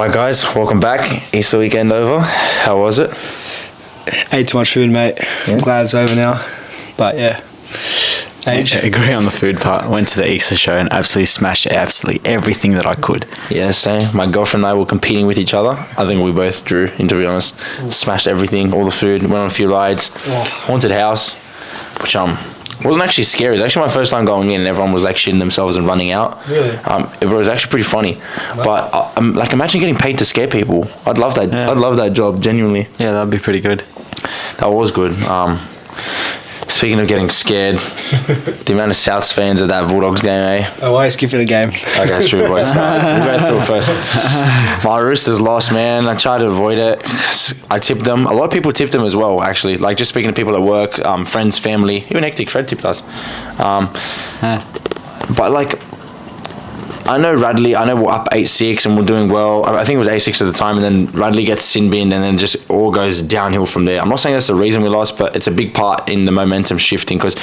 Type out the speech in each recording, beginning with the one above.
Alright guys, welcome back. Easter weekend over. How was it? Ate too much food, mate. Yeah. I'm glad it's over now. But yeah. Age. I agree on the food part. Went to the Easter show and absolutely smashed absolutely everything that I could. Yeah, same. My girlfriend and I were competing with each other. I think we both drew, and to be honest. Smashed everything, all the food, went on a few rides. Haunted house, which wasn't actually scary. It was actually my first time going in and everyone was like shitting themselves and running out. Really? It was actually pretty funny. Wow. But imagine getting paid to scare people. I'd love that. Yeah. I'd love that job, genuinely. Yeah, that'd be pretty good. That was good. Speaking of getting scared, the amount of Souths fans at that Bulldogs game, eh? Oh, why skip it a game? Okay, true, boys. We'll go through it first. My Roosters lost, man. I tried to avoid it. I tipped them. A lot of people tipped them as well, actually. Like, just speaking to people at work, friends, family. Even Hectic Fred tipped us. But, like, I know Radley, I know we're up 8-6 and we're doing well. I think it was 8-6 at the time, and then Radley gets sin binned and then just all goes downhill from there. I'm not saying that's the reason we lost, but it's a big part in the momentum shifting because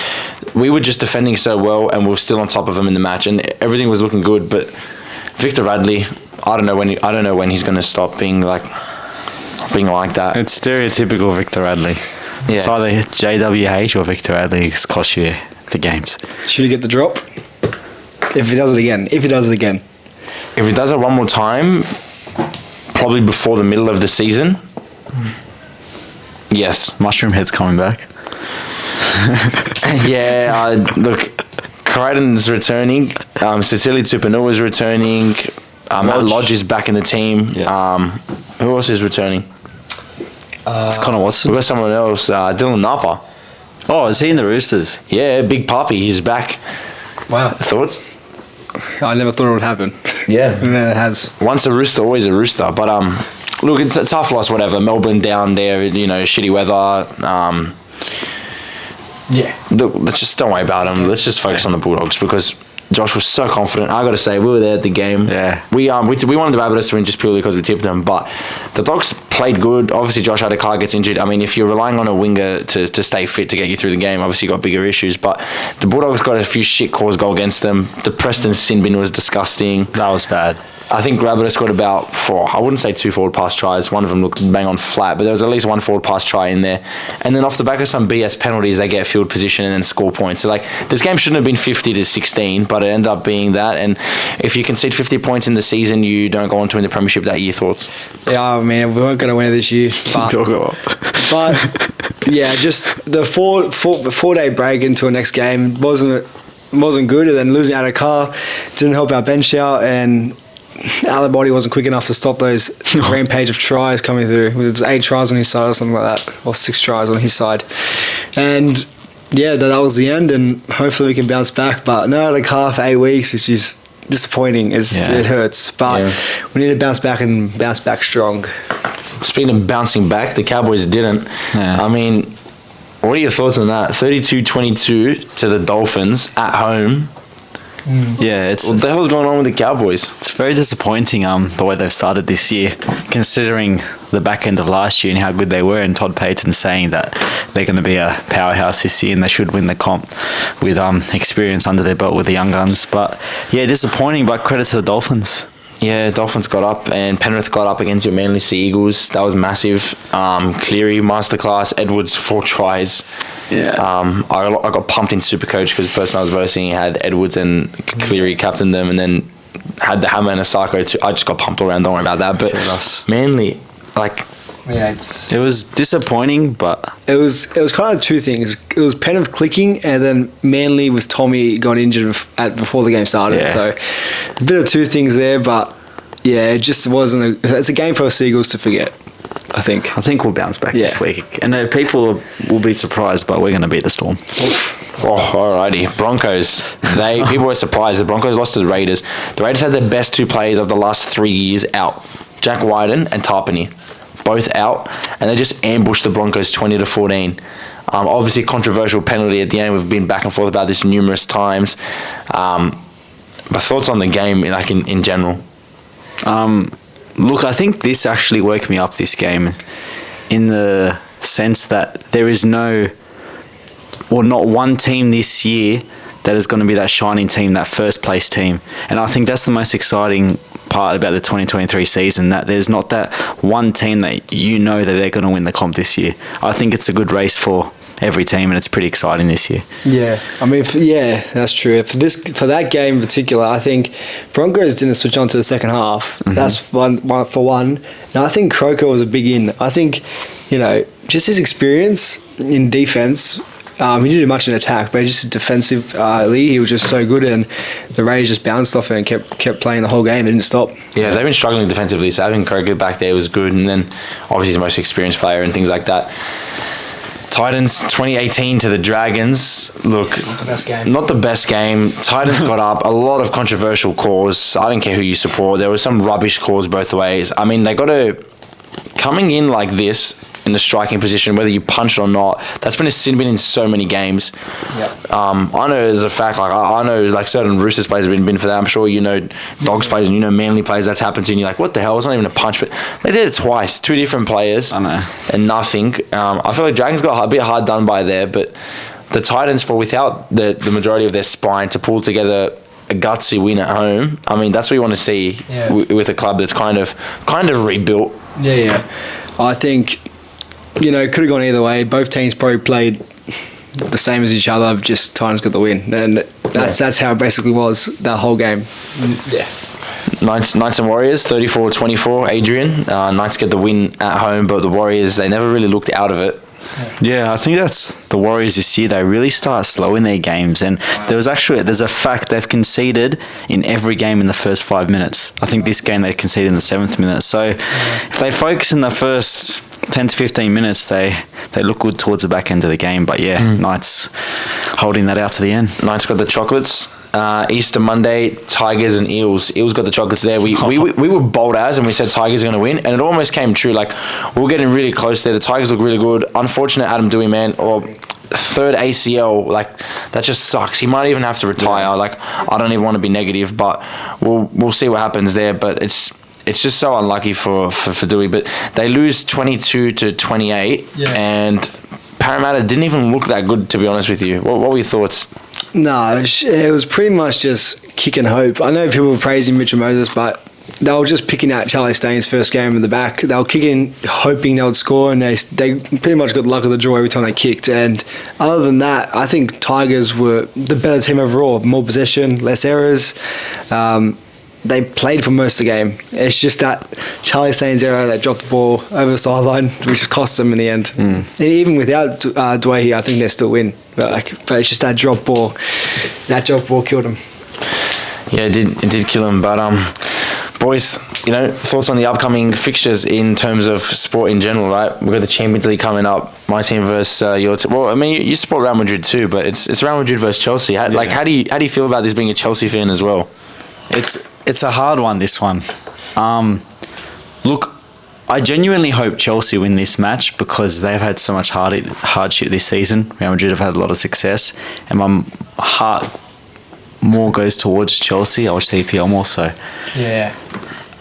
we were just defending so well and we were still on top of them in the match and everything was looking good. But Victor Radley, I don't know when he's going to stop being like that. It's stereotypical Victor Radley. Yeah. It's either JWH or Victor Radley's cost you the games. Should he get the drop? If he does it again. If he does it one more time, probably before the middle of the season. Yes. Mushroom Head's coming back. Yeah, look, Crichton's returning. Cecilia Tupanua is returning. Matt Lodge is back in the team. Yeah. Who else is returning? It's Connor Watson. We've got someone else, Dylan Napa. Oh, is he in the Roosters? Yeah, Big Puppy, he's back. wow. Thoughts? I never thought it would happen. Yeah. And then it has. Once a Rooster, always a Rooster. But look, it's a tough loss, whatever. Melbourne down there, shitty weather. Yeah. Look, let's just don't worry about them. Let's just focus on the Bulldogs because Josh was so confident. I got to say, we were there at the game. Yeah. We wanted the Rabbitohs to win just purely because we tipped them, but the Dogs played good. Obviously, Josh Adokar gets injured. I mean, if you're relying on a winger to stay fit to get you through the game, obviously you got bigger issues. But the Bulldogs got a few shit calls go against them. The Preston sin bin was disgusting. That was bad. I think Rabbitohs got about I wouldn't say 2 forward pass tries. One of them looked bang on flat, but there was at least 1 forward pass try in there. And then off the back of some BS penalties, they get field position and then score points. So like this game shouldn't have been 50-16, but it ended up being that. And if you concede 50 points in the season, you don't go on to win the premiership that year. Thoughts? Yeah, I mean, we weren't going to win it this year. But yeah, just the four-day break into a next game wasn't good. And then losing out of car didn't help our bench out, and Alabody wasn't quick enough to stop those rampage of tries coming through. It was 8 tries on his side or something like that, or 6 tries on his side. And yeah, that was the end, and hopefully we can bounce back. But no, like half 8 weeks, which is disappointing. It hurts, but we need to bounce back strong. Speaking of bouncing back, the Cowboys didn't. Yeah. I mean, what are your thoughts on that? 32-22 to the Dolphins at home. Yeah, What the hell's going on with the Cowboys? It's very disappointing the way they've started this year, considering the back end of last year and how good they were, and Todd Payton saying that they're going to be a powerhouse this year and they should win the comp with experience under their belt with the young guns. But yeah, disappointing, but credit to the Dolphins. Yeah, Dolphins got up and Penrith got up against your Manly Sea Eagles. That was massive. Cleary, masterclass. Edwards, 4 tries. Yeah. I got pumped in Supercoach because the person I was versing had Edwards and Cleary captained them, and then had the Hammer and Asako too. I just got pumped all around. Don't worry about that. But Manly, like, yeah, it was disappointing, but it was kind of 2 things. It was Penrith clicking, and then Manly with Tommy got injured before the game started. Yeah. So a bit of 2 things there, but yeah, it just wasn't. It's a game for us Eagles to forget, I think. I think we'll bounce back this week. And people will be surprised, but we're going to beat the Storm. Oh, alrighty. Broncos. People were surprised. The Broncos lost to the Raiders. The Raiders had their best 2 players of the last 3 years out. Jack Wyden and Tarpany. Both out. And they just ambushed the Broncos 20-14. Obviously, controversial penalty at the end. We've been back and forth about this numerous times. But thoughts on the game, like in general? Look, I think this actually woke me up, this game, in the sense that there is not one team this year that is going to be that shining team, that first place team. And I think that's the most exciting part about the 2023 season, that there's not that one team that you know that they're going to win the comp this year. I think it's a good race for every team, and it's pretty exciting this year. Yeah, I mean, that's true. For that game in particular, I think Broncos didn't switch on to the second half. Mm-hmm. That's one for one. And I think Croker was a big in. I think, just his experience in defense. He didn't do much in attack, but just defensively, he was just so good, and the Rays just bounced off it and kept playing the whole game. It didn't stop. Yeah, they've been struggling defensively, so having Croker back there was good, and then obviously he's the most experienced player and things like that. Titans 2018 to the Dragons. Look, not the best game. Titans got up. A lot of controversial calls. I don't care who you support. There was some rubbish calls both ways. I mean, they got to... Coming in like this, in the striking position, whether you punch or not, that's been a sin bin in so many games. Yep. I know as a fact, I know certain Roosters players have been bin for that. I'm sure Dogs players and Manly players that's happened to, and you're like, what the hell? It's not even a punch, but they did it twice. 2 different players. I know. And nothing. I feel like Dragons got a bit hard done by there, but the Titans, without the majority of their spine to pull together a gutsy win at home, I mean, that's what you want to see with a club that's kind of rebuilt. Yeah. I think, could have gone either way. Both teams probably played the same as each other, just Titans got the win. And that's how it basically was, that whole game. Yeah. Knights and Warriors, 34-24, Adrian. Knights get the win at home, but the Warriors, they never really looked out of it. Yeah, I think that's the Warriors this year. They really start slow in their games, and there's a fact they've conceded in every game in the first 5 minutes. I think this game they conceded in the 7th minute. So if they focus in the first 10 to 15 minutes, they look good towards the back end of the game. But Knights holding that out to the end. Knights got the chocolates. Easter Monday, Tigers and Eels. Eels got the chocolates there. We were bold as, and we said Tigers are going to win, and it almost came true. We were getting really close there. The Tigers look really good. Unfortunate Adam Dewey, man, or third ACL. That just sucks. He might even have to retire. I don't even want to be negative, but we'll see what happens there. But it's just so unlucky for Dewey. But they lose 22-28, and Parramatta didn't even look that good, to be honest with you. What were your thoughts? No, it was pretty much just kick and hope. I know people were praising Mitchell Moses, but they were just picking out Charlie Staines' first game in the back. They were kicking, hoping they would score, and they pretty much got the luck of the draw every time they kicked. And other than that, I think Tigers were the better team overall. More possession, less errors. They played for most of the game. It's just that Charlie Staines' error that dropped the ball over the sideline, which cost them in the end. And even without Dwayne, I think they still win. But it's just that drop ball. That drop ball killed them. Yeah, it did kill them. But boys, thoughts on the upcoming fixtures in terms of sport in general, right? We've got the Champions League coming up. My team versus your team. Well, I mean, you support Real Madrid too, but it's Real Madrid versus Chelsea. How do you feel about this being a Chelsea fan as well? It's a hard one, this one. Look, I genuinely hope Chelsea win this match because they've had so much hardship this season. Real Madrid have had a lot of success, and my heart more goes towards Chelsea. I watch the EPL more, so I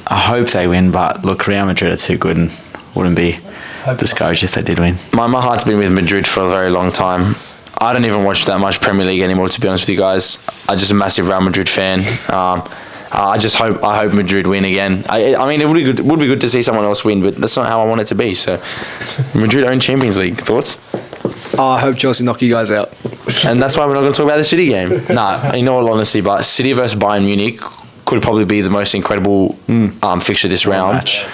hope they win. But look, Real Madrid are too good and wouldn't be discouraged if they did win. My heart's been with Madrid for a very long time. I don't even watch that much Premier League anymore, to be honest with you guys. I'm just a massive Real Madrid fan. I hope Madrid win again. I mean, it would be good to see someone else win, but that's not how I want it to be. So, Madrid own Champions League. Thoughts? I hope Chelsea knock you guys out. And that's why we're not going to talk about the City game. Nah, in all honesty, but City versus Bayern Munich could probably be the most incredible fixture this round. Match.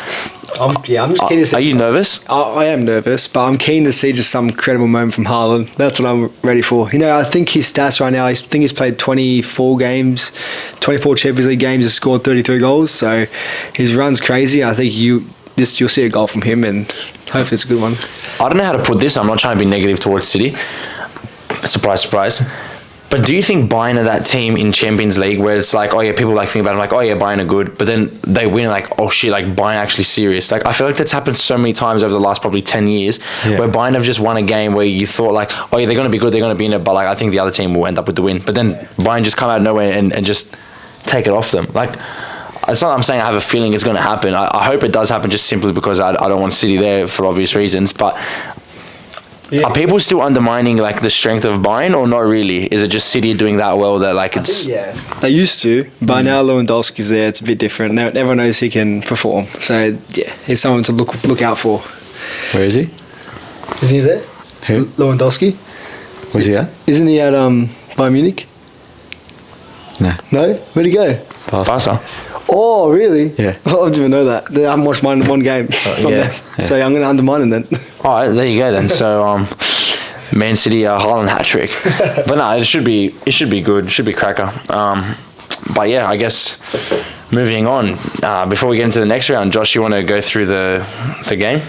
I'm just keen to see. Are you nervous? I am nervous, but I'm keen to see just some incredible moment from Haaland. That's what I'm ready for. I think his stats right now, I think he's played 24 games, 24 Champions League games, has scored 33 goals. So his run's crazy. I think you'll see a goal from him, and hopefully it's a good one. I don't know how to put this. I'm not trying to be negative towards City. Surprise, surprise. But do you think Bayern are that team in Champions League where it's like, oh yeah, people think about it, Bayern are good, but then they win oh shit, Bayern actually serious. I feel like that's happened so many times over the last probably 10 years where Bayern have just won a game where you thought oh yeah, they're going to be good, they're going to be in it, but I think the other team will end up with the win. But then Bayern just come out of nowhere and just take it off them. It's not that I'm saying I have a feeling it's going to happen. I hope it does happen just simply because I don't want City there for obvious reasons, but Yeah. Are people still undermining like the strength of Bayern or not really? Is it just City doing that well that like it's They used to, but now Lewandowski's there. It's a bit different. Now everyone knows he can perform. So yeah, he's someone to look out for. Where is he? Isn't he there? Who? Lewandowski. Where's he at? Isn't he at Bayern Munich? No. No, where'd he go? Barca? Oh, really? Yeah. I didn't even know that. I haven't watched one game from yeah, there. yeah. So I'm going to undermine him then. All right, there you go then. So Man City Haaland hat trick, but no, it should be good. It should be cracker. But yeah, I guess moving on. Before we get into the next round, Josh, you want to go through the game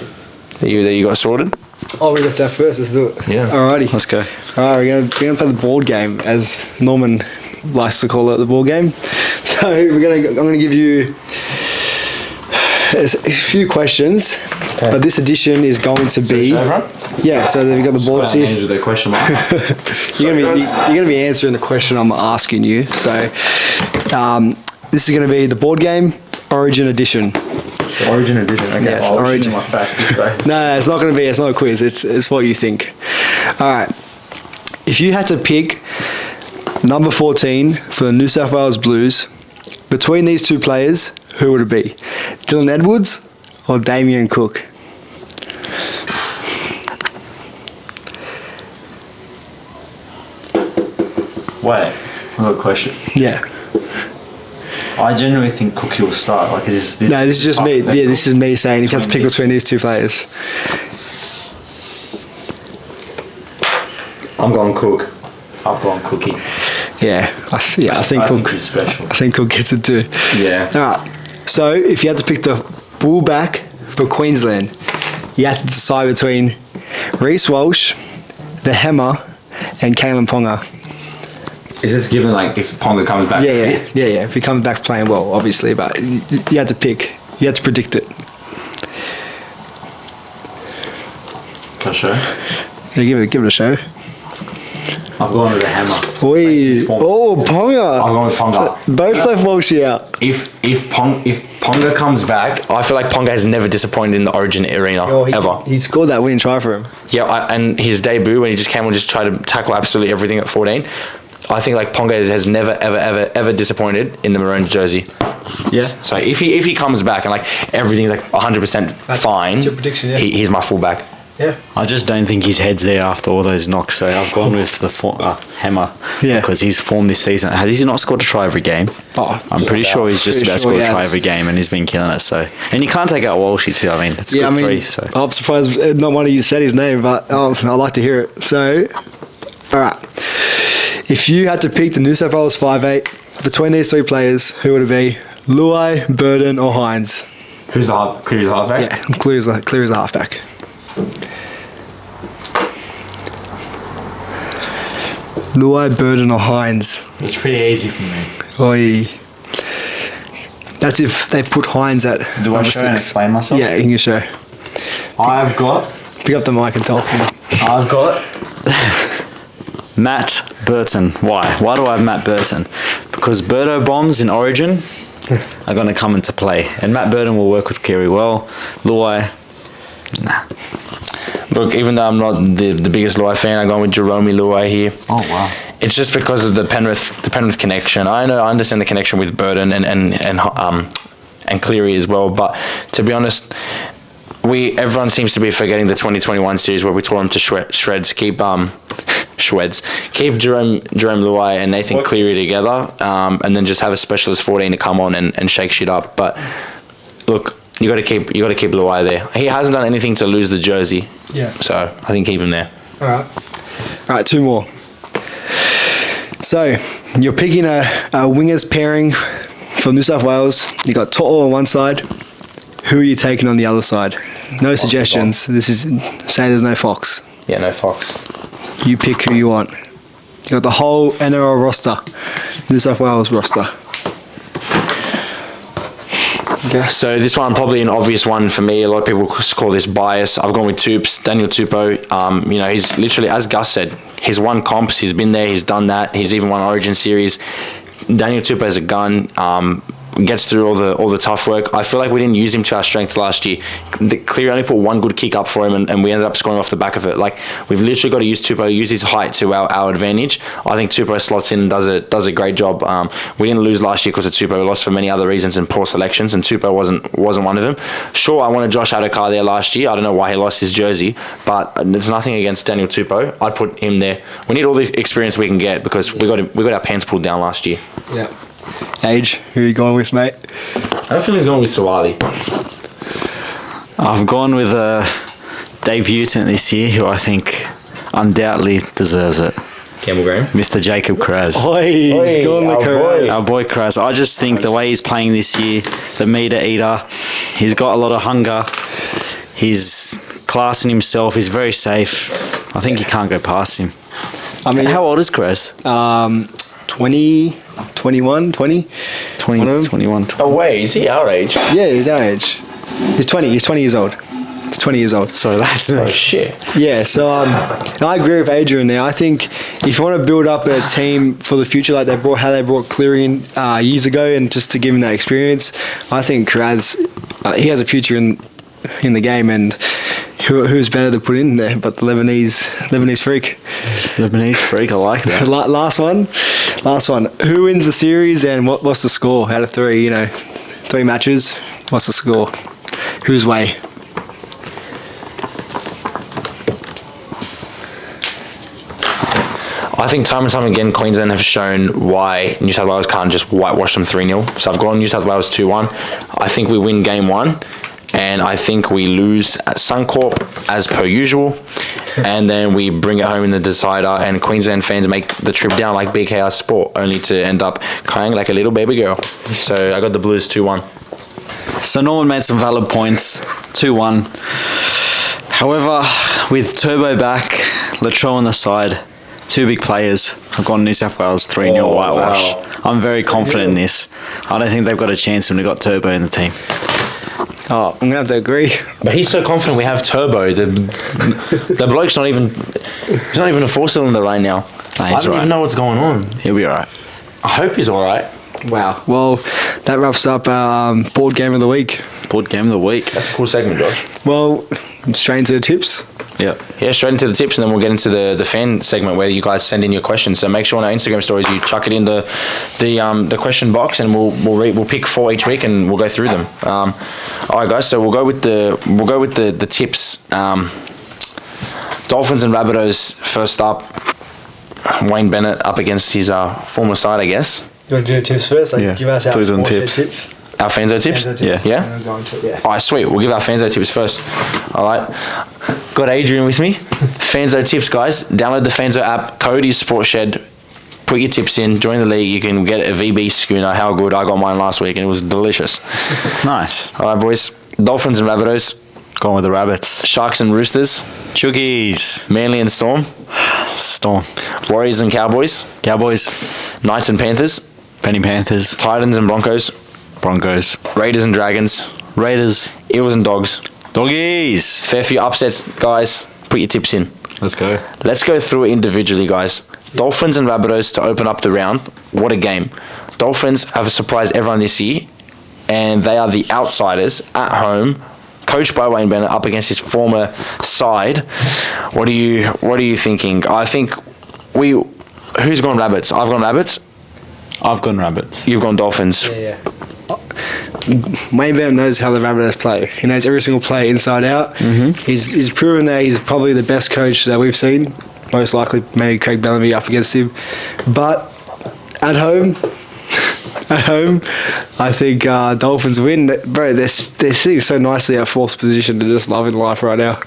that you got sorted? Oh, we got that first. Let's do it. Yeah. Alrighty. Let's go. Alright, we're gonna play the board game, as Norman likes to call it, the board game. So I'm gonna give you a few questions, Okay. but this edition is going to be yeah. So we've got the boards here. With a question mark. You're gonna be answering the question I'm asking you. So this is gonna be the board game Origin edition. Origin edition. Okay. Yes, Origin. My facts. This is great. No, it's not going to be. It's not a quiz. It's what you think. All right. If you had to pick number 14 for the New South Wales Blues, between these two players, who would it be? Dylan Edwards or Damien Cook? Wait, I've got a question. Yeah. I genuinely think Cookie will start. Like, this No, this is just me. Yeah, this is me saying if you have to pick between these two players. I'm going Cook. I've gone Cookie. Yeah, I think I Cook. think he's special. I think Cook gets it too. Yeah. All right. So if you had to pick the fullback for Queensland, you had to decide between Reece Walsh, the Hammer, and Kalen Ponga. Is this given like if Ponga comes back? Yeah. If he comes back playing well, obviously, but you had to pick. You had to predict it. For sure. Yeah, give it a show. I've gone with the Hammer. Oi. Oh, Ponga. I'm going with Ponga. Both left Walshy out. If Ponga comes back, I feel like Ponga has never disappointed in the Origin arena ever. He scored that winning try for him. Yeah, and his debut when he just came and just tried to tackle absolutely everything at 14. I think like Ponga has never ever disappointed in the maroon jersey. Yeah. So if he comes back and like everything's like 100% fine, that's your prediction, yeah. he's my fullback. Yeah. I just don't think his head's there after all those knocks, so I've gone with the Hammer. Yeah. Because his form this season, has he not scored a try every game? Oh, I'm pretty sure he's just about to score a try every game, and he's been killing it. So, and you can't take out Walshy too. I mean, it's good three. So I'm surprised not one of you said his name, but I'd like to hear it. So, all right. If you had to pick the New South Wales 5'8", between these three players, who would it be? Luai, Burden, or Hines? Who's the half? Clear's the halfback. Yeah, clear as a halfback. Luai, Burden, or Hines? it's pretty easy for me. Oi. That's if they put Hines at Do I number show and 6. explain myself? Yeah, you can show. I've got Pick up the mic and talk. Matt Burton. Why? Why do I have Matt Burton? Because Birdo bombs in Origin are going to come into play, and Matt Burton will work with Cleary well. Luai, nah. Look, even though I'm not the biggest Luai fan, I'm going with Jerome Luai here. Oh wow. It's just because of the Penrith connection. I understand the connection with Burden and Cleary as well. But to be honest, everyone seems to be forgetting the 2021 series where we tore them to shreds. Keep Jerome Luai and Nathan Cleary together, and then just have a specialist 14 to come on and shake shit up. But look, you got to keep Luai there. He hasn't done anything to lose the jersey. Yeah. So I think keep him there. All right, two more. So you're picking a wingers pairing for New South Wales. You got To'o on one side. Who are you taking on the other side? No suggestions. This is say there's no Fox. Yeah, no Fox. You pick who you want. You got the whole NRL roster, New South Wales roster. Okay. So this one probably an obvious one for me. A lot of people call this bias. I've gone with Tupes, Daniel Tupou. He's literally, as Gus said, he's won comps. He's been there. He's done that. He's even won Origin series. Daniel Tupou has a gun. gets through all the tough work. I feel like we didn't use him to our strength last year. Cleary only put one good kick up for him, and we ended up scoring off the back of it. Like, we've literally got to use Tupou, use his height to our advantage. I think Tupou slots in and does a great job. We didn't lose last year because of Tupou. We lost for many other reasons and poor selections, and Tupou wasn't one of them. Sure, I wanted Josh Adokar there last year. I don't know why he lost his jersey, but there's nothing against Daniel Tupou. I'd put him there. We need all the experience we can get because we got our pants pulled down last year. Yeah. Age, who are you going with, mate? I don't think he's going with Sawali. I've gone with a debutant this year who I think undoubtedly deserves it. Campbell Graham? Mr. Jacob Kraz. He's going the Kraz. Our boy Kraz. I just think the way he's playing this year, the meter eater, he's got a lot of hunger. He's classing himself. He's very safe. I think you can't go past him. I mean, how old is Kraz? 20, 21, 20. 21. Oh, wait, is he our age? Yeah, he's our age. He's 20. He's 20 years old. He's 20 years old. So that's Oh, shit. Yeah, so I agree with Adrian there. I think if you want to build up a team for the future, like how they brought Cleary in years ago, and just to give him that experience, I think Kraz, he has a future in the game, and who's better to put in there but the Lebanese freak. Lebanese freak, I like that. Last one. Who wins the series, and what's the score out of 3? You know, 3 matches. What's the score? Whose way? I think time and time again, Queensland have shown why New South Wales can't just whitewash them 3-0. So I've gone New South Wales 2-1. I think we win game 1, and I think we lose at Suncorp as per usual, and then we bring it home in the decider, and Queensland fans make the trip down like BKR Sport, only to end up crying like a little baby girl. So I got the Blues 2-1. So Norman made some valid points, 2-1. However, with Turbo back, Latrell on the side, 2 big players, I've gone New South Wales 3-0 whitewash. Wow. I'm very confident in this. I don't think they've got a chance when they've got Turbo in the team. Oh, I'm going to have to agree. But he's so confident we have Turbo. The bloke's not even... He's not even a 4-cylinder right now. I don't even know what's going on. He'll be alright. I hope he's alright. Wow. Well, that wraps up our board game of the week. Board game of the week. That's a cool segment, Josh. Well, straight into the tips. Yep. Yeah, straight into the tips, and then we'll get into the fan segment where you guys send in your questions. So make sure on our Instagram stories you chuck it in the question box, and we'll pick 4 each week and we'll go through them. All right, guys. So we'll go with the tips. Dolphins and Rabbitohs first up. Wayne Bennett up against his former side, I guess. You want to do the tips first? Yeah. Give us our Sportshedtv tips. Our FANZO tips? Yeah? All right, sweet. We'll give our FANZO tips first. All right. Got Adrian with me. FANZO tips, guys. Download the FANZO app. Code is Sportshed. Put your tips in. Join the league. You can get a VB schooner. How good. I got mine last week and it was delicious. Nice. All right, boys. Dolphins and Rabbitohs. Going with the Rabbits. Sharks and Roosters. Chuggies. Manly and Storm. Storm. Warriors and Cowboys. Cowboys. Knights and Panthers. Penny Panthers. Titans and Broncos. Broncos. Raiders and Dragons. Raiders. Eels and Dogs. Doggies. Fair few upsets, guys. Put your tips in. Let's go. Let's go through it individually, guys. Dolphins and Rabbitohs to open up the round. What a game. Dolphins have surprised everyone this year, and they are the outsiders at home, coached by Wayne Bennett up against his former side. What are you thinking? I think who's gone Rabbits? I've gone Rabbits. I've gone Rabbits. You've gone Dolphins. Yeah. Wayne Bennett knows how the Rabbitohs play. He knows every single play inside out. Mm-hmm. He's proven that he's probably the best coach that we've seen. Most likely, maybe Craig Bellamy up against him. But at home, I think Dolphins win. Bro, they're sitting so nicely at 4th position. They're just loving life right now.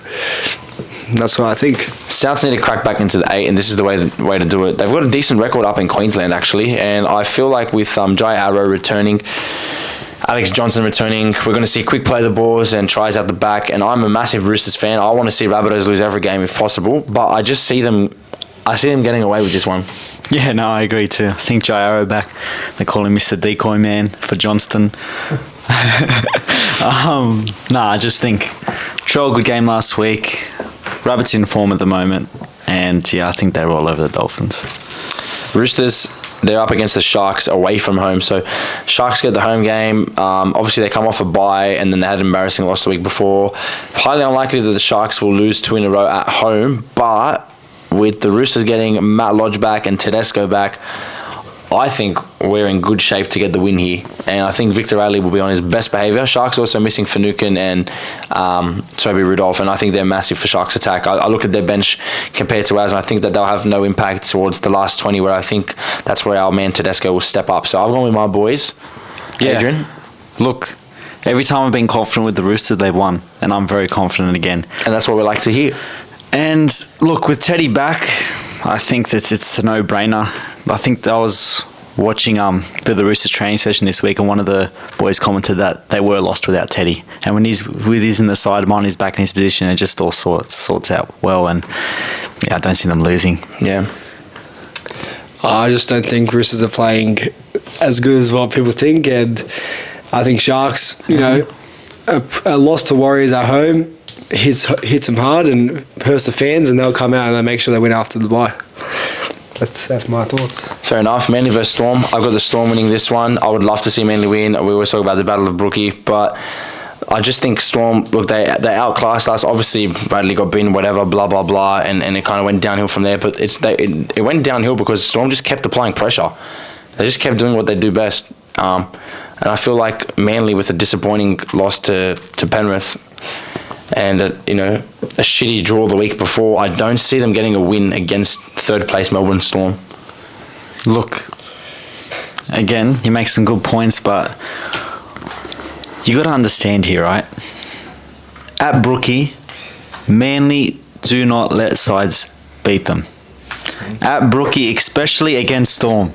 That's what I think. Souths need to crack back into the 8, and this is the way to do it. They've got a decent record up in Queensland, actually, and I feel like with Jai Arrow returning, Alex Johnson returning, we're going to see quick play the balls and tries out the back, and I'm a massive Roosters fan. I want to see Rabbitohs lose every game if possible, but I just see them getting away with this one. Yeah, no, I agree too. I think Jai Arrow back. They call him Mr. Decoy Man for Johnston. I just think Troll good game last week. Rabbits in form at the moment, and yeah, I think they're all over the Dolphins. Roosters, they're up against the Sharks away from home. So Sharks get the home game. Obviously, they come off a bye, and then they had an embarrassing loss the week before. Highly unlikely that the Sharks will lose 2 in a row at home, but with the Roosters getting Matt Lodge back and Tedesco back, I think we're in good shape to get the win here. And I think Victor Radley will be on his best behaviour. Sharks also missing Finucane and Toby Rudolph, and I think they're massive for Sharks' attack. I look at their bench compared to ours, and I think that they'll have no impact towards the last 20, where I think that's where our man Tedesco will step up. So I've gone with my boys. Yeah. Adrian? Look, every time I've been confident with the Roosters, they've won, and I'm very confident again. And that's what we like to hear. And look, with Teddy back, I think that it's a no-brainer. I think I was watching the Roosters training session this week, and one of the boys commented that they were lost without Teddy. And when he's in the side, on his back in his position, it just all sorts out well. And yeah, I don't see them losing. Yeah. I just don't think Roosters are playing as good as what people think, and I think Sharks, a loss to Warriors at home hits them hard and hurts the fans, and they'll come out and they'll make sure they win after the bye. That's my thoughts. Fair enough. Manly versus Storm. I've got the Storm winning this one. I would love to see Manly win. We always talk about the Battle of Brookie, but I just think Storm, look, they outclassed us. Obviously, Bradley got beaten, whatever, blah, blah, blah, and it kind of went downhill from there. But it went downhill because Storm just kept applying pressure. They just kept doing what they do best. And I feel like Manly, with a disappointing loss to Penrith, and a shitty draw the week before, I don't see them getting a win against third place Melbourne Storm. Look, again, you make some good points, but you got to understand here, right? At Brookie, Manly do not let sides beat them. At Brookie, especially against Storm,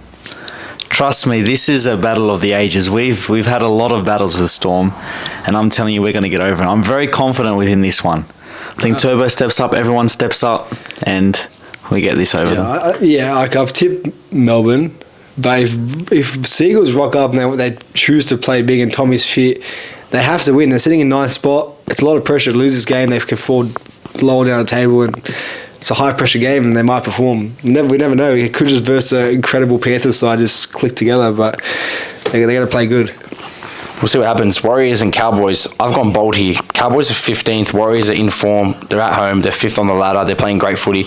trust me, this is a battle of the ages. We've had a lot of battles with Storm, and I'm telling you, we're going to get over it. I'm very confident within this one. I think Turbo steps up, everyone steps up, and we get this over them. I've tipped Melbourne, but if Seagulls rock up and they choose to play big and Tommy's fit, they have to win. They're sitting in ninth spot. It's a lot of pressure to lose this game. They can afford lower down the table, and it's a high-pressure game, and they might perform. We never know. It could just versus an incredible Panthers side just click together, but they're going to play good. We'll see what happens. Warriors and Cowboys. I've gone bold here. Cowboys are 15th. Warriors are in form. They're at home. They're 5th on the ladder. They're playing great footy.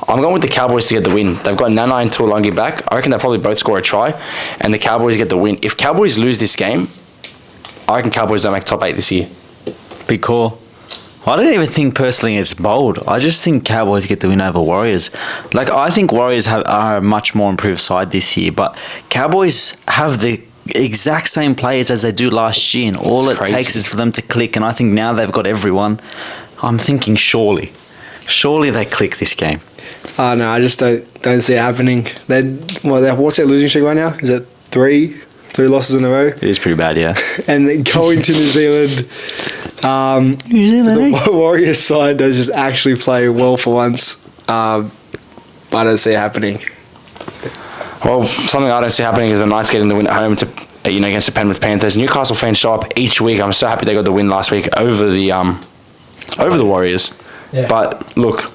I'm going with the Cowboys to get the win. They've got Nana and Tuolangi back. I reckon they'll probably both score a try, and the Cowboys get the win. If Cowboys lose this game, I reckon Cowboys don't make top 8 this year. Big call. I don't even think personally it's bold. I just think Cowboys get the win over Warriors. Like, I think Warriors are a much more improved side this year, but Cowboys have the exact same players as they do last year, and all it takes is for them to click, and I think now they've got everyone. I'm thinking surely they click this game. No, I just don't see it happening. What's their losing streak right now? Is it three losses in a row? It is pretty bad, yeah. And going to New Zealand, the Warriors side does just actually play well for once. I don't see it happening. Well, something I don't see happening is the Knights getting the win at home against the Penrith Panthers. Newcastle fans show up each week. I'm so happy they got the win last week over the Warriors. Yeah. But look,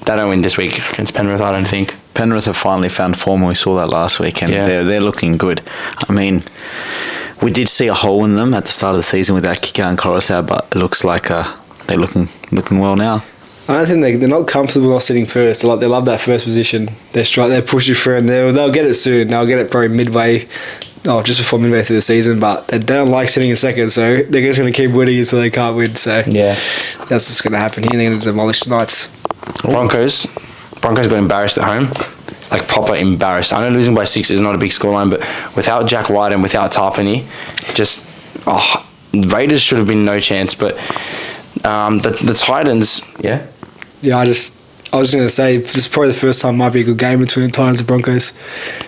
they don't win this week against Penrith, I don't think. Penrith have finally found form. We saw that last week, and they're looking good. I mean, we did see a hole in them at the start of the season with that Kika and Coruscant, but it looks like they're looking well now. I don't think they're not comfortable not sitting first. They love that first position. They push you through, and they'll get it soon. They'll get it probably midway, just before midway through the season. But they don't like sitting in second, so they're just going to keep winning until they can't win. So that's just going to happen here. They're going to demolish the Knights. Broncos got embarrassed at home, like proper embarrassed. I know losing by 6 is not a big scoreline, but without Jack White and without Tarpany, Raiders should have been no chance. But the Titans, I was going to say, this is probably the first time might be a good game between Titans and Broncos.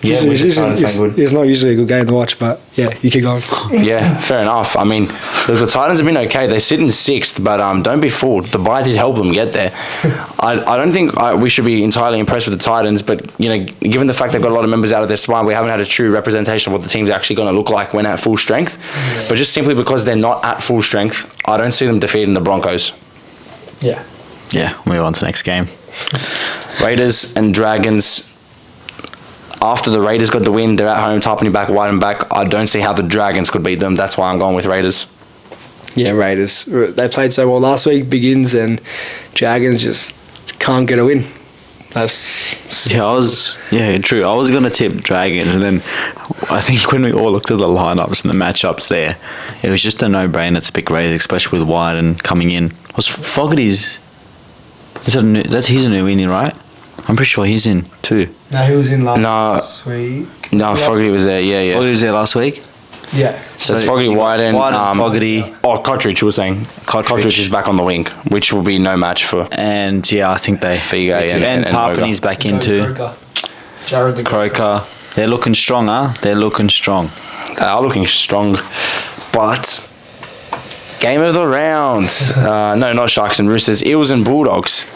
It's not usually a good game to watch, but you keep going. Yeah, fair enough. I mean, the Titans have been okay. They sit in 6th, but don't be fooled. The bye did help them get there. I don't think we should be entirely impressed with the Titans, but given the fact they've got a lot of members out of their spine, we haven't had a true representation of what the team's actually going to look like when at full strength. Yeah. But just simply because they're not at full strength, I don't see them defeating the Broncos. Yeah. Yeah, move on to the next game. Raiders and Dragons. after the Raiders got the win, they're at home, topping back, wide and back. I don't see how the Dragons could beat them. That's why I'm going with Raiders. Yeah, Raiders. They played so well last week, Biggins, and Dragons just can't get a win. True. I was going to tip Dragons, and then I think when we all looked at the lineups and the matchups there, it was just a no-brainer to pick Raiders, especially with White and coming in. Was Fogarty's... he's a new in, right? I'm pretty sure he's in too. No, he was in last week. No, Fogarty was there, yeah. Fogarty was there last week? Yeah. So it's Fogarty, White and Fogarty. Cottridge, you were saying. Cottridge is back on the wing, which will be no match for. And yeah, I think they... Figo and Tarpany's back in too. Jared the Croker. They're looking strong, huh? They're looking strong. They are looking strong. But... game of the round. No, not Sharks and Roosters. Eels and Bulldogs.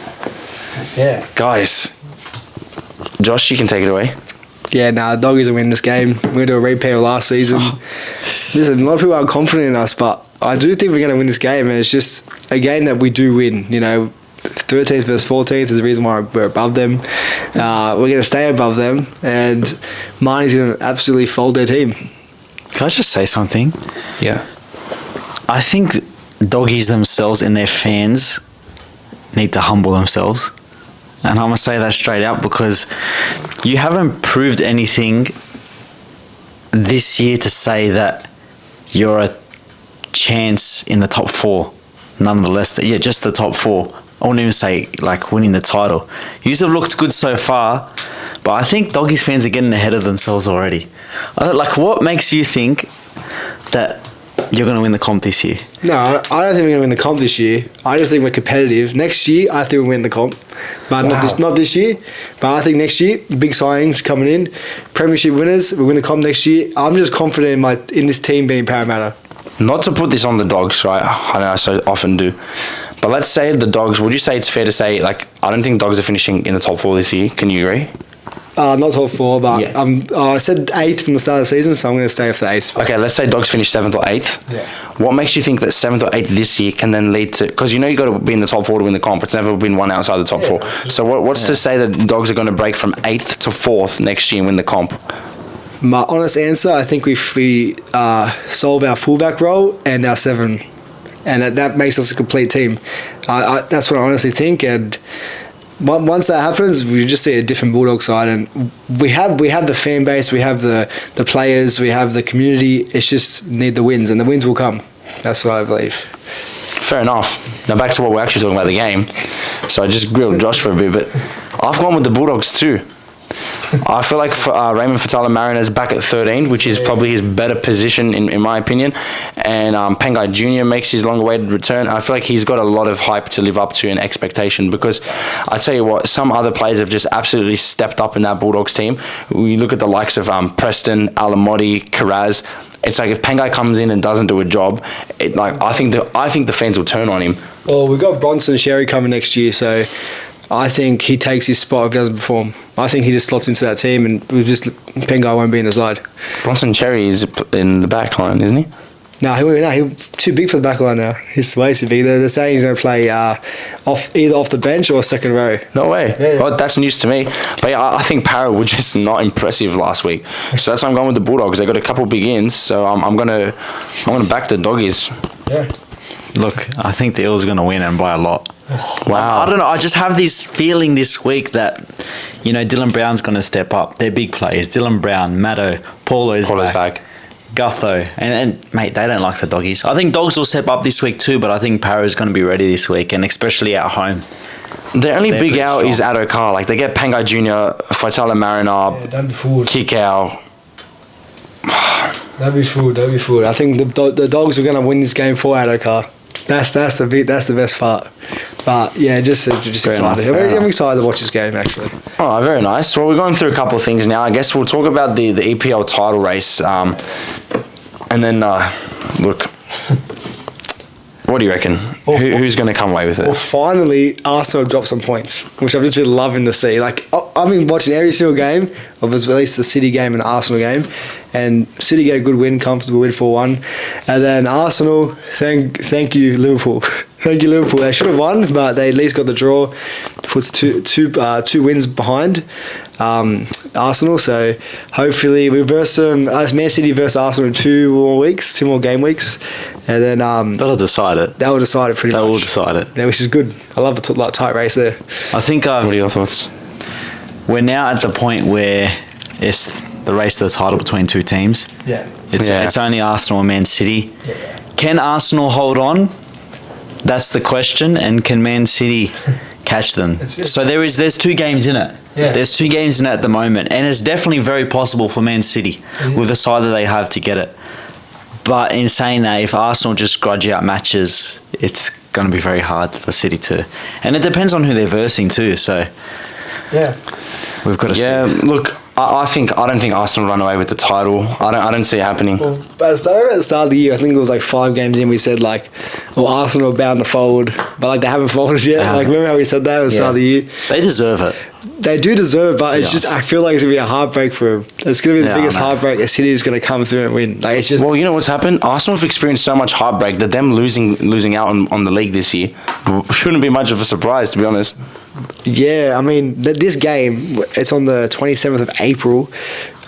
Yeah. Guys. Josh, you can take it away. Yeah, Doggies will win this game. We're going to do a repeat of last season. Listen, a lot of people are confident in us, but I do think we're going to win this game, and it's just a game that we do win. 13th versus 14th is the reason why we're above them. We're going to stay above them, and Marnie's going to absolutely fold their team. Can I just say something? Yeah. I think Doggies themselves and their fans need to humble themselves. And I'm going to say that straight out because you haven't proved anything this year to say that you're a chance in the top 4. Nonetheless, yeah, just the top 4. I wouldn't even say like winning the title. You have looked good so far, but I think Doggies fans are getting ahead of themselves already. What makes you think that you're going to win the comp this year? No, I don't think we're going to win the comp this year. I just think we're competitive. Next year, I think we'll win the comp. But not this year. But I think next year, big signings coming in. Premiership winners, we'll win the comp next year. I'm just confident in this team being Parramatta. Not to put this on the Dogs, right? I know I so often do. But let's say the Dogs, would you say it's fair to say, I don't think Dogs are finishing in the top 4 this year. Can you agree? Not top 4, but Yeah. I said 8th from the start of the season, so I'm going to stay for 8th. Okay, let's say Dogs finish 7th or 8th. Yeah. What makes you think that 7th or 8th this year can then lead to... because you got to be in the top 4 to win the comp. It's never been one outside the top 4. So what's to say that Dogs are going to break from 8th to 4th next year and win the comp? My honest answer, I think if we solve our fullback role and our 7, and that makes us a complete team. That's what I honestly think, and... once that happens, we just see a different Bulldog side, and we have the fan base, we have the players, we have the community. It's just need the wins, and the wins will come. That's what I believe. Fair enough. Now back to what we're actually talking about, the game. So I just grilled Josh for a bit, but I've gone with the Bulldogs too. I feel like Raymond Fatala-Mariner back at 13, which is probably his better position in my opinion. And Pangai Jr. makes his long-awaited return. I feel like he's got a lot of hype to live up to and expectation because I tell you what, some other players have just absolutely stepped up in that Bulldogs team. We look at the likes of Preston, Alamotti, Karaz. It's like if Pangai comes in and doesn't do a job, I think the fans will turn on him. Well, we've got Bronson Sherry coming next year, so I think he takes his spot if he doesn't perform. I think he just slots into that team, and Pengai won't be in the side. Bronson Cherry is in the back line, isn't he? No, he's too big for the back line now. He's way too big. They're saying he's going to play either off the bench or second row. No way. Yeah. Well, that's news to me. But yeah, I think Parra were just not impressive last week. So that's why I'm going with the Bulldogs. They got a couple big ins, so I'm gonna back the Doggies. Yeah. Look, I think the Eels are going to win and by a lot. Wow. I don't know. I just have this feeling this week that, Dylan Brown's going to step up. They're big players. Dylan Brown, Maddo, Paulo's back. Gutho. And, mate, they don't like the Doggies. I think Dogs will step up this week too, but I think Parra's going to be ready this week, and especially at home. The only big out is Addo-Carr. They get Pangai Jr., Faitala-Mariner, Kikau. That'd be food. I think the Dogs are going to win this game for Addo-Carr. That's the best part. But yeah, just excited. I'm excited to watch this game actually. Oh, very nice. Well, we're going through a couple of things now. I guess we'll talk about the EPL title race, and then look. What do you reckon? Who's going to come away with it? Well, finally, Arsenal dropped some points, which I've just been loving to see. I've been watching every single game of at least the City game and the Arsenal game, and City get a good win, comfortable win 4-1, and then Arsenal, thank you Liverpool. Thank you, Liverpool. They should have won, but they at least got the draw. Puts two wins behind Arsenal. So hopefully we verse them. Man City versus Arsenal in 2 more game weeks, and then That'll decide it. that will decide it pretty much. That will decide it. Yeah, which is good. I love a tight race there. I think What are your thoughts? we're now at the point where it's the race to the title between two teams. Yeah. It's only Arsenal and Man City. Can Arsenal hold on? That's the question. And can Man City catch them? So there's 2 games in it. Yeah. There's 2 games in it at the moment, and it's definitely very possible for Man City with the side that they have to get it. But in saying that, if Arsenal just grudge out matches, it's going to be very hard for City to. And it depends on who they're versing too. So Yeah. we've got to see. Yeah, look, I don't think Arsenal run away with the title. I don't see it happening. Well, at the start of the year, I think it was like 5 games in, we said like, well, Arsenal are bound to fold, but like they haven't folded yet. Like, remember how we said that at the start of the year? They deserve it. They do deserve it, but it's honest. just, I feel like it's going to be a heartbreak for them. It's going to be the Yeah, biggest I know. heartbreak. City is going to come through and win. Like, it's just, Well, you know what's happened? Arsenal have experienced so much heartbreak that them losing out on the league this year shouldn't be much of a surprise, to be honest. yeah, I mean, this game, it's on the 27th of April.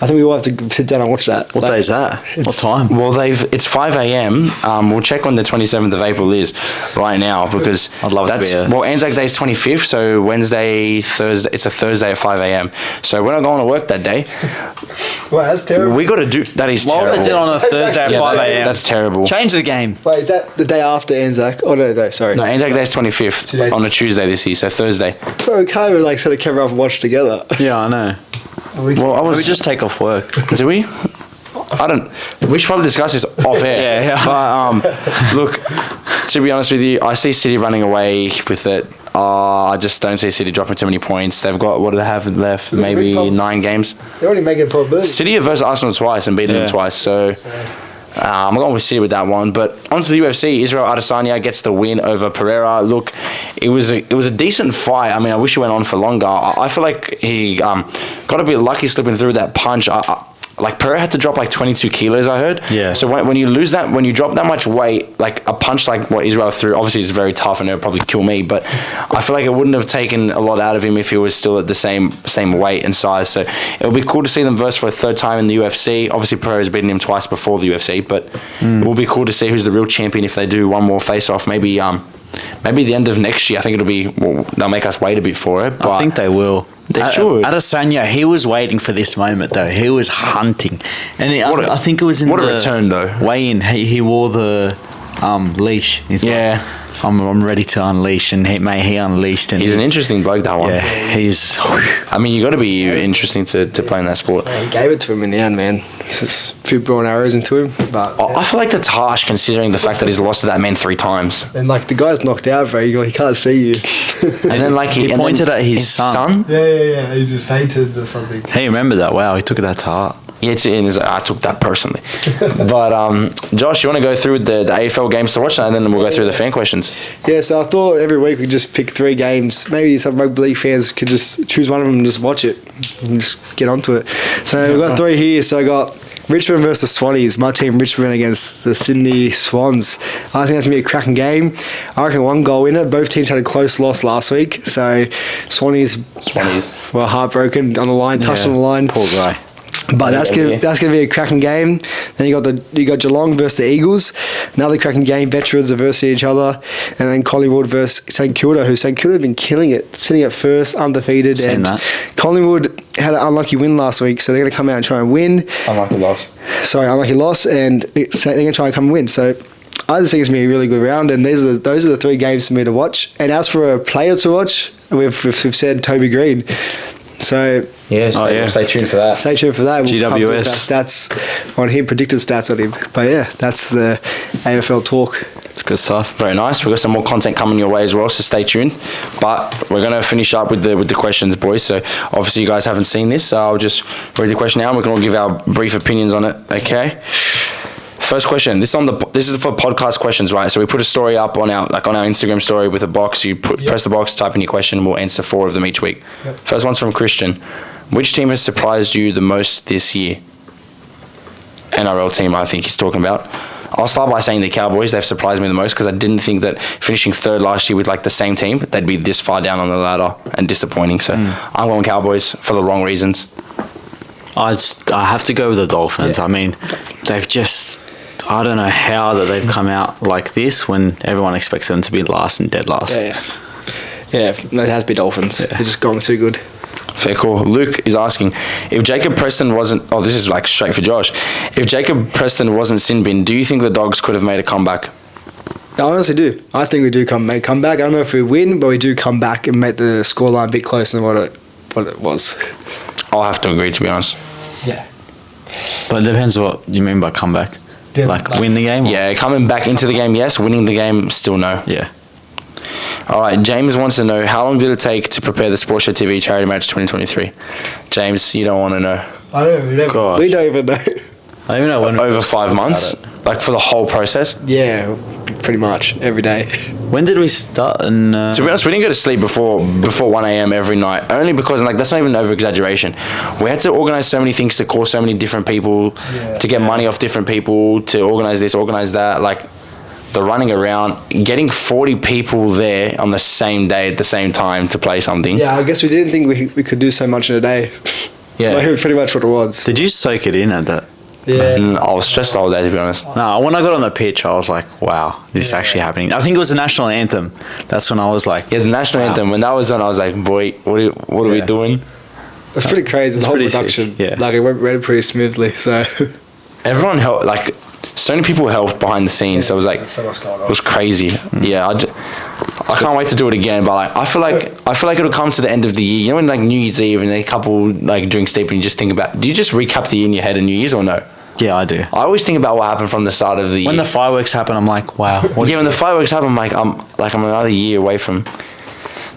I think we will have to sit down and watch that. What Like, day is that? What it's- time? Well, it's 5 a.m. We'll check when the 27th of April is right now because I'd love to be there. Well, Anzac Day is 25th, so Wednesday, Thursday. It's a Thursday at 5 a.m. So we're not going to work that day. Wow, that's terrible. We got to do that. Is Why would terrible. they do it on a Thursday at Yeah, 5 a.m.? That's terrible. Change the game. Wait, is that the day after Anzac? Oh, no, sorry. No, Anzac Day is 25th 2 days. on a Tuesday this year, so Thursday. Bro, we can't even like set a camera up and watch together. Yeah, I know. Well, I We was just take off work. Do we? I don't. We should probably discuss this off air. Yeah. But look, to be honest with you, I see City running away with it. I just don't see City dropping too many points. They've got, what do they have left? Maybe 9 games. They're already making a probability. City have versed Arsenal twice and beaten them twice. So I'm going with City with that one. But onto the UFC, Israel Adesanya gets the win over Pereira. Look, it was a decent fight. I mean, I wish it went on for longer. I feel like he got a bit lucky slipping through that punch. Like Pereira had to drop like 22 kilos, I heard. Yeah. So when you lose that, when you drop that much weight, like a punch like what Israel threw, obviously is very tough and it'll probably kill me. But I feel like it wouldn't have taken a lot out of him if he was still at the same weight and size. So it'll be cool to see them verse for a 3rd time in the UFC. Obviously Pereira's beaten him twice before the UFC, but it will be cool to see who's the real champion if they do one more face-off. Maybe the end of next year. I think it'll be. Well, they'll make us wait a bit for it. But I think they will. They should. Adesanya, he was waiting for this moment though. He was hunting, and I think it was in what a the return, though. weigh-in. He wore the leash. He's Yeah. like, I'm ready to unleash, and he unleashed. And He's an interesting bloke, that one. yeah, he's. I mean, you got to be interesting to play in that sport. He gave it to him in the end, man. Just a few brown arrows into him, but I feel like that's harsh considering the fact that he's lost to that man 3 times. and like the guy's knocked out, bro. He can't see you. And then like He pointed at his son. Yeah. He just fainted or something. Hey, remember that? Wow, he took that to heart. Yeah, I took that personally. But Josh, you want to go through the AFL games to watch, and then we'll go through the fan questions. Yeah, so I thought every week we'd just pick 3 games. Maybe some rugby league fans could just choose one of them and just watch it and just get onto it. So we've got 3 here. So I got Richmond versus Swannies. My team Richmond against the Sydney Swans. I think that's going to be a cracking game. I reckon 1 goal in it. Both teams had a close loss last week. So Swannies were heartbroken on the line, touched on the line. Poor guy. But that's gonna be a cracking game. Then you got Geelong versus the Eagles, another cracking game. Veterans are versus each other, and then Collingwood versus St Kilda, who St Kilda have been killing it, sitting at first, undefeated. Seen and that. Collingwood had an unlucky win last week, so they're gonna come out and try and win. Unlucky loss, and they're gonna try and come and win. So I just think it's gonna be a really good round, and those are the 3 games for me to watch. And as for a player to watch, we've said Toby Green. So Stay tuned for that. stay tuned for that. We'll come through with GWS. our stats on him, predicted stats on him. But yeah, that's the AFL talk. It's good stuff. Very nice. We've got some more content coming your way as well, so stay tuned. But we're going to finish up with the questions, boys. So obviously you guys haven't seen this, so I'll just read the question now and we can all give our brief opinions on it, okay? First question. This is for podcast questions, right? So we put a story up on our Instagram story with a box. You press the box, type in your question, and we'll answer 4 of them each week. Yep. First one's from Christian. Which team has surprised you the most this year? NRL team, I think he's talking about. I'll start by saying the Cowboys. They've surprised me the most because I didn't think that finishing third last year with like the same team, they'd be this far down on the ladder and disappointing. So I'm going Cowboys for the wrong reasons. I have to go with the Dolphins. I mean, they've just... I don't know how that they've come out like this when everyone expects them to be last and dead last. Yeah, it has to be Dolphins. They're just going too good. Fair call. Luke is asking, if Jacob Preston wasn't... Oh, this is like straight for Josh. If Jacob Preston wasn't sin bin, do you think the Dogs could have made a comeback? I honestly do. I think we do make comeback. I don't know if we win, but we do come back and make the scoreline a bit closer than what it was. I'll have to agree, to be honest. Yeah. But it depends what you mean by comeback. Yeah, like win the game? Yeah, coming back into the game, yes. Winning the game, still no. Yeah. All right, James wants to know, how long did it take to prepare the Sportshedtv TV charity match 2023? James, you don't want to know. I don't even know. We don't even know. I don't even know when. Over 5 months? Like for the whole process? Yeah, pretty much every day. When did we start? And to be honest, we didn't go to sleep before 1 a.m. every night, only because like that's not even over exaggeration. We had to organize so many things to call so many different people, to get money off different people, to organize this, organize that. Like the running around, getting 40 people there on the same day at the same time to play something. Yeah, I guess we didn't think we could do so much in a day. yeah. Like, it was pretty much what it was. Did you soak it in at that? Yeah. I was stressed all day, to be honest. No, when I got on the pitch, I was like, wow, this is actually happening. I think it was the national anthem. That's when I was like... Yeah, the national anthem. When that was on, I was like, boy, what are we doing? It was pretty crazy, the whole pretty production. sick, yeah. Like, it went pretty smoothly, so... Everyone helped, like, so many people helped behind the scenes. So it was like, so much going on. it was crazy. Yeah, I can't wait to do it again. But like, I feel like it'll come to the end of the year. You know, when like New Year's Eve and a couple like drinks deep and you just think about. Do you just recap the year in your head of New Year's or no? Yeah, I do. I always think about what happened from the start of the year. When the fireworks happen, I'm like, wow. When the fireworks happen, I'm another year away from.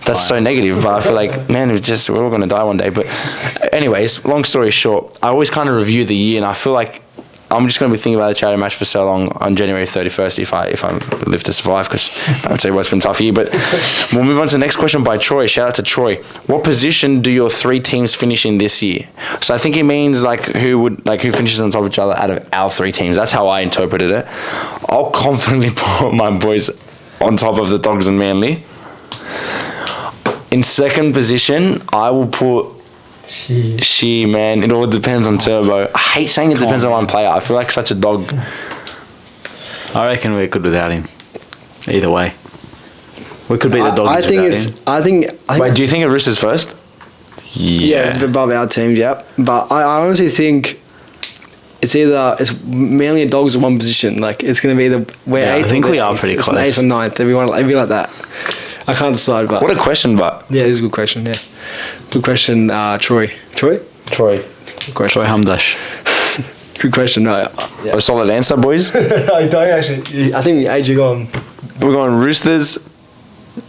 That's so negative, but I feel like, man, we're all gonna die one day. But, anyways, long story short, I always kind of review the year, and I feel like I'm just gonna be thinking about the charity match for so long on January 31st if I live to survive, because I'll tell you what, it's been a tough year. But we'll move on to the next question by Troy. Shout out to Troy. What position do your 3 teams finish in this year? So I think it means who finishes on top of each other out of our 3 teams. That's how I interpreted it. I'll confidently put my boys on top of the Dogs and Manly. In second position, I will put man. It all depends on Turbo. I hate saying it depends on one player. I feel like such a dog. I reckon we're good without him. Either way. We could beat the Dogs without him. Wait, do you think it Roosters first? Yeah, above our teams, yeah. But I honestly think it's mainly a Dogs in one position. Like, it's going to be we're 8th. I think we are pretty close. 8th or 9th. It'd be like that. I can't decide, but... What a question, but... Yeah, it is a good question, yeah. Good question, Troy. Troy? Troy. Good question. Troy Hamdash. Good question, no. A solid answer, boys. I don't actually... I think age you gone. We're going Roosters.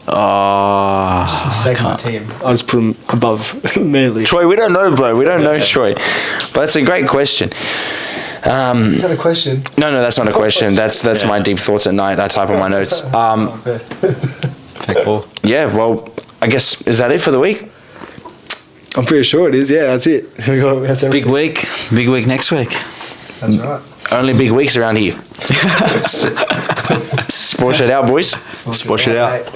Second team. I just put them above Manly. Troy, we don't know, bro. We don't know Troy. But it's a great question. Is that a question? No, that's not a question. That's my deep thoughts at night. I type on my notes. Yeah, well, I guess, is that it for the week? I'm pretty sure it is. Yeah, that's it. That's Big week next week. That's right. Only big weeks around here. Sports it out, boys. Sports it out.